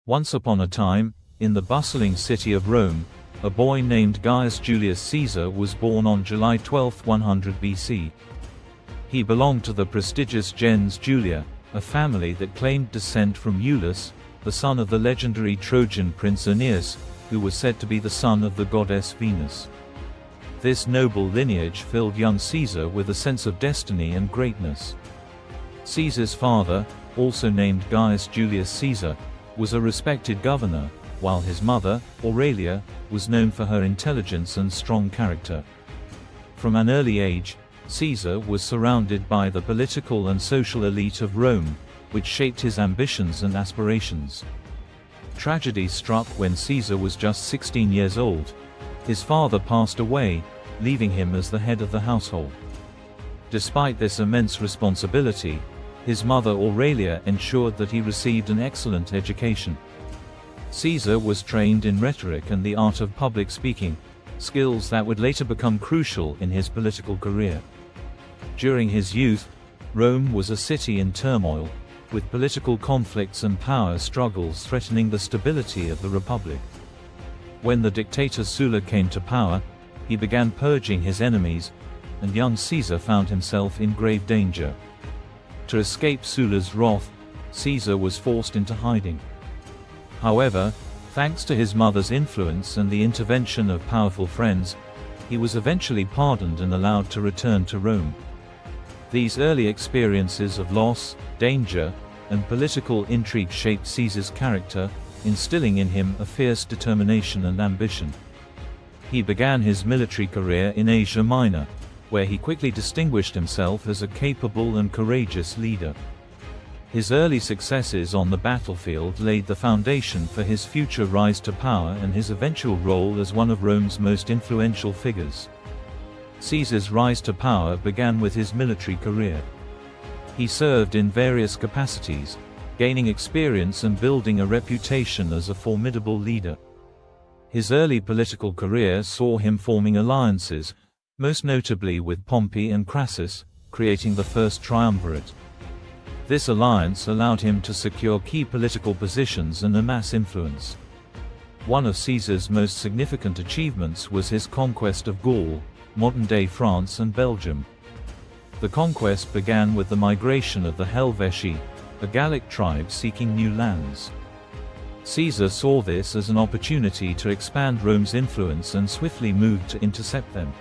Once upon a time, in the bustling city of Rome, a boy named Gaius Julius Caesar was born on July 12, 100 BC. He belonged to the prestigious gens Julia, a family that claimed descent from Iulus, the son of the legendary Trojan prince Aeneas, who was said to be the son of the goddess Venus. This noble lineage filled young Caesar with a sense of destiny and greatness. Caesar's father, also named Gaius Julius Caesar, was a respected governor, while his mother, Aurelia, was known for her intelligence and strong character. From an early age, Caesar was surrounded by the political and social elite of Rome, which shaped his ambitions and aspirations. Tragedy struck when Caesar was just 16 years old. His father passed away, leaving him as the head of the household. Despite this immense responsibility, his mother Aurelia ensured that he received an excellent education. Caesar was trained in rhetoric and the art of public speaking, skills that would later become crucial in his political career. During his youth, Rome was a city in turmoil, with political conflicts and power struggles threatening the stability of the republic. When the dictator Sulla came to power, he began purging his enemies, and young Caesar found himself in grave danger. To escape Sulla's wrath, Caesar was forced into hiding. However, thanks to his mother's influence and the intervention of powerful friends, he was eventually pardoned and allowed to return to Rome. These early experiences of loss, danger, and political intrigue shaped Caesar's character, instilling in him a fierce determination and ambition. He began his military career in Asia Minor, where he quickly distinguished himself as a capable and courageous leader. His early successes on the battlefield laid the foundation for his future rise to power and his eventual role as one of Rome's most influential figures. Caesar's rise to power began with his military career. He served in various capacities, gaining experience and building a reputation as a formidable leader. His early political career saw him forming alliances, most notably with Pompey and Crassus, creating the first triumvirate. This alliance allowed him to secure key political positions and amass influence. One of Caesar's most significant achievements was his conquest of Gaul, modern-day France and Belgium. The conquest began with the migration of the Helvetii, a Gallic tribe seeking new lands. Caesar saw this as an opportunity to expand Rome's influence and swiftly moved to intercept them.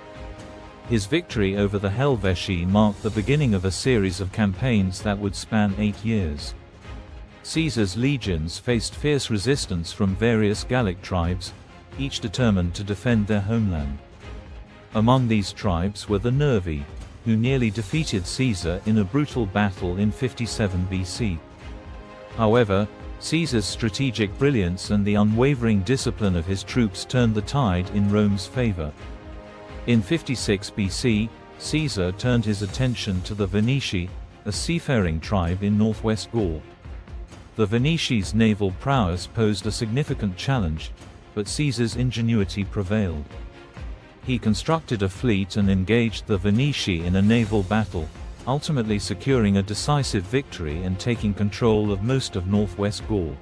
His victory over the Helvetii marked the beginning of a series of campaigns that would span 8 years. Caesar's legions faced fierce resistance from various Gallic tribes, each determined to defend their homeland. Among these tribes were the Nervi, who nearly defeated Caesar in a brutal battle in 57 BC. However, Caesar's strategic brilliance and the unwavering discipline of his troops turned the tide in Rome's favor. In 56 BC, Caesar turned his attention to the Veneti, a seafaring tribe in northwest Gaul. The Veneti's naval prowess posed a significant challenge, but Caesar's ingenuity prevailed. He constructed a fleet and engaged the Veneti in a naval battle, ultimately securing a decisive victory and taking control of most of northwest Gaul.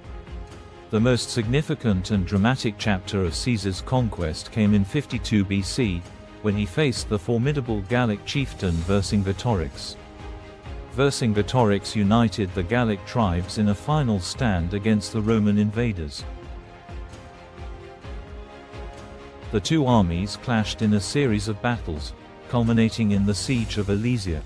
The most significant and dramatic chapter of Caesar's conquest came in 52 BC, when he faced the formidable Gallic chieftain Vercingetorix. Vercingetorix united the Gallic tribes in a final stand against the Roman invaders. The two armies clashed in a series of battles, culminating in the siege of Alesia.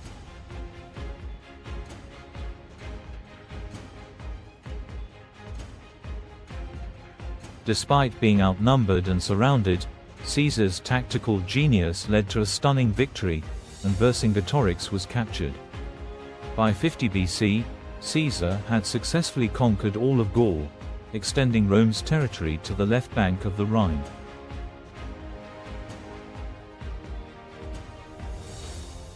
Despite being outnumbered and surrounded, Caesar's tactical genius led to a stunning victory, and Vercingetorix was captured. By 50 BC, Caesar had successfully conquered all of Gaul, extending Rome's territory to the left bank of the Rhine.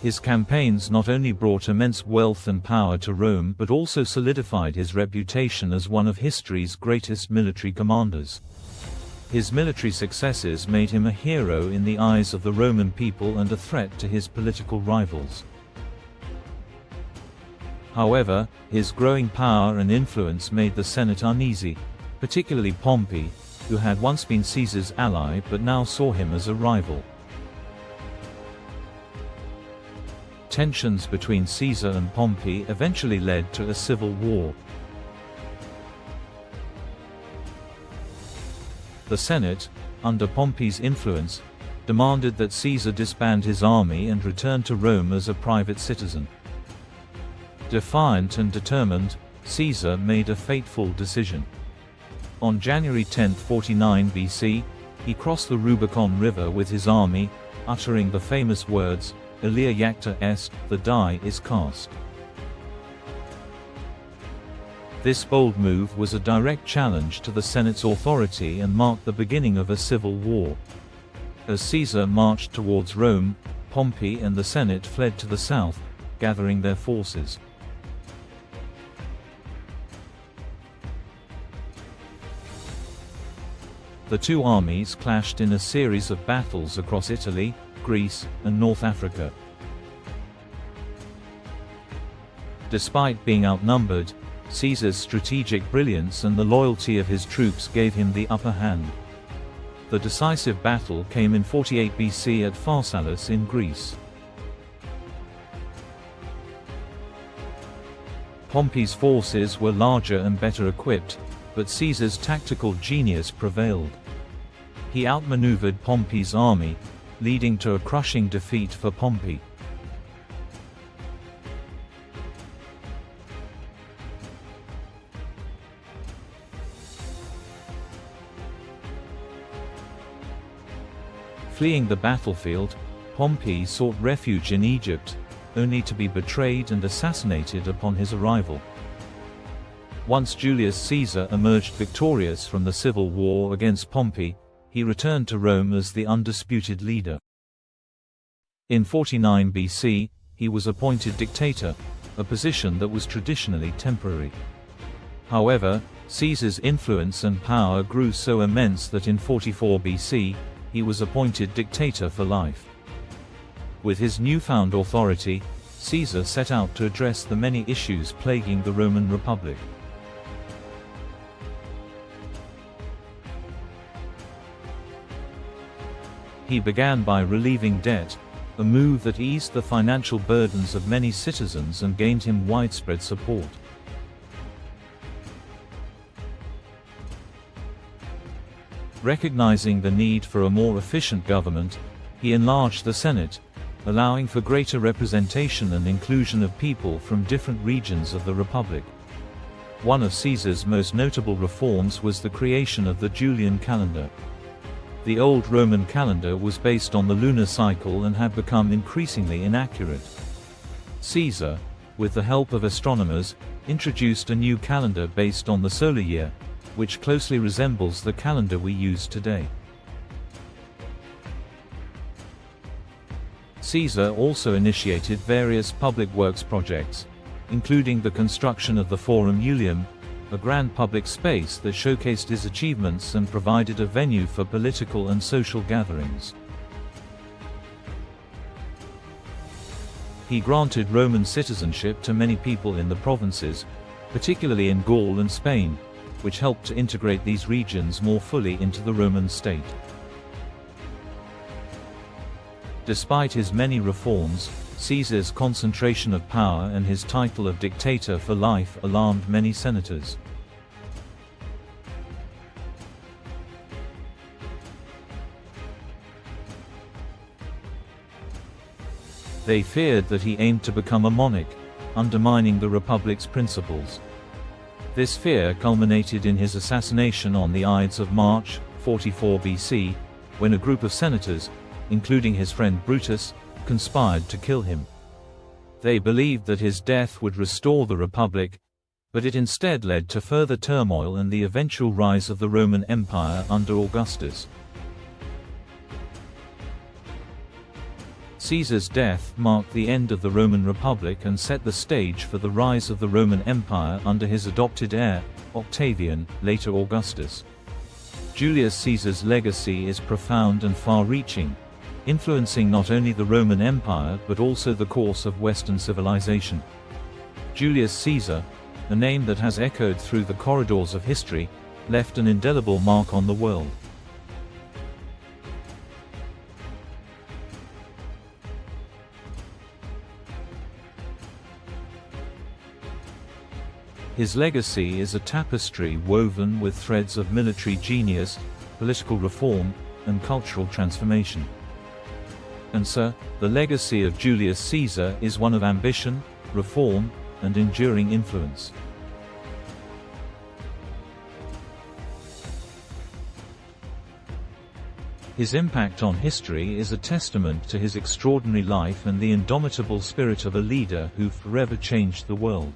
His campaigns not only brought immense wealth and power to Rome but also solidified his reputation as one of history's greatest military commanders. His military successes made him a hero in the eyes of the Roman people and a threat to his political rivals. However, his growing power and influence made the Senate uneasy, particularly Pompey, who had once been Caesar's ally but now saw him as a rival. Tensions between Caesar and Pompey eventually led to a civil war. The Senate, under Pompey's influence, demanded that Caesar disband his army and return to Rome as a private citizen. Defiant and determined, Caesar made a fateful decision. On January 10, 49 BC, he crossed the Rubicon River with his army, uttering the famous words, "Alia jacta est," the die is cast. This bold move was a direct challenge to the Senate's authority and marked the beginning of a civil war. As Caesar marched towards Rome, Pompey and the Senate fled to the south, gathering their forces. The two armies clashed in a series of battles across Italy, Greece, and North Africa. Despite being outnumbered, Caesar's strategic brilliance and the loyalty of his troops gave him the upper hand. The decisive battle came in 48 BC at Pharsalus in Greece. Pompey's forces were larger and better equipped, but Caesar's tactical genius prevailed. He outmaneuvered Pompey's army, leading to a crushing defeat for Pompey. Fleeing the battlefield, Pompey sought refuge in Egypt, only to be betrayed and assassinated upon his arrival. Once Julius Caesar emerged victorious from the civil war against Pompey, he returned to Rome as the undisputed leader. In 49 BC, he was appointed dictator, a position that was traditionally temporary. However, Caesar's influence and power grew so immense that in 44 BC, he was appointed dictator for life. With his newfound authority, Caesar set out to address the many issues plaguing the Roman Republic. He began by relieving debt, a move that eased the financial burdens of many citizens and gained him widespread support. Recognizing the need for a more efficient government, he enlarged the Senate, allowing for greater representation and inclusion of people from different regions of the Republic. One of Caesar's most notable reforms was the creation of the Julian calendar. The old Roman calendar was based on the lunar cycle and had become increasingly inaccurate. Caesar, with the help of astronomers, introduced a new calendar based on the solar year, which closely resembles the calendar we use today. Caesar also initiated various public works projects, including the construction of the Forum Iulium, a grand public space that showcased his achievements and provided a venue for political and social gatherings. He granted Roman citizenship to many people in the provinces, particularly in Gaul and Spain, which helped to integrate these regions more fully into the Roman state. Despite his many reforms, Caesar's concentration of power and his title of dictator for life alarmed many senators. They feared that he aimed to become a monarch, undermining the Republic's principles. This fear culminated in his assassination on the Ides of March, 44 BC, when a group of senators, including his friend Brutus, conspired to kill him. They believed that his death would restore the Republic, but it instead led to further turmoil and the eventual rise of the Roman Empire under Augustus. Caesar's death marked the end of the Roman Republic and set the stage for the rise of the Roman Empire under his adopted heir, Octavian, later Augustus. Julius Caesar's legacy is profound and far-reaching, influencing not only the Roman Empire but also the course of Western civilization. Julius Caesar, a name that has echoed through the corridors of history, left an indelible mark on the world. His legacy is a tapestry woven with threads of military genius, political reform, and cultural transformation. And sir, the legacy of Julius Caesar is one of ambition, reform, and enduring influence. His impact on history is a testament to his extraordinary life and the indomitable spirit of a leader who forever changed the world.